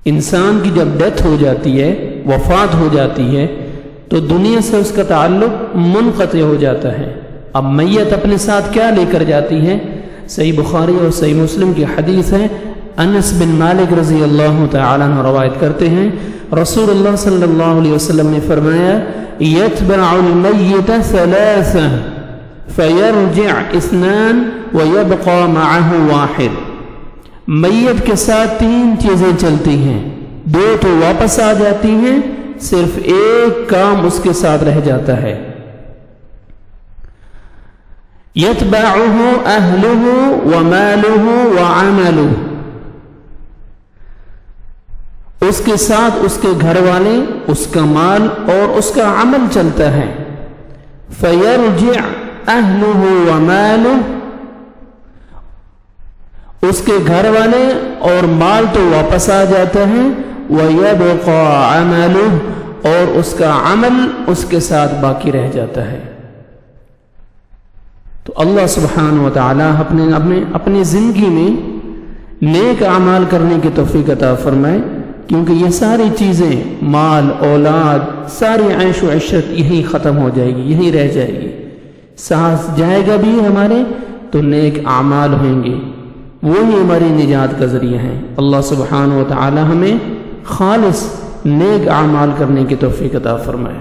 इंसान की जब डेथ हो जाती है, वफात हो जाती है, तो दुनिया से उसका ताल्लुक मुनक़ति हो जाता है। अब मैयत अपने साथ क्या लेकर जाती है? सही बुखारी और सही मुस्लिम की हदीस है। अनस बिन मालिक रज़ी अल्लाह तआला अन्हु रवायत करते हैं, रसूलुल्लाह सल्लल्लाहु अलैहि वसल्लम ने फरमाया, यतबअुल मय्यत सलासा फयरजिअ इस्नान व यबक़ा मअहु वाहिद। मैयत के साथ 3 चीजें चलती हैं, 2 तो वापस आ जाती हैं, सिर्फ एक काम उसके साथ रह जाता है। यतबअहु अहलुहु व मालुहु व अमलुहु। उसके साथ उसके घर वाले, उसका माल और उसका अमल चलता है। फयरजिअ अहलुहु व मालुहु, उसके घर वाले और माल तो वापस आ जाता है। वयबक़ा अमलुहु, और उसका अमल उसके साथ बाकी रह जाता है। तो अल्लाह सुब्हानहु व तआला अपनी जिंदगी में नेक अमाल करने की तौफीक अता फरमाए, क्योंकि ये सारी चीजें, माल, औलाद, सारी ऐश व इशरत यही खत्म हो जाएगी, यही रह जाएगी। सांस जाएगा भी हमारे तो नेक अमाल होंगे, वही हमारी निजात का जरिया है। अल्लाह सुब्हानहु व तआला हमें खालिस नेक अमाल करने की तौफीक अता फरमाए।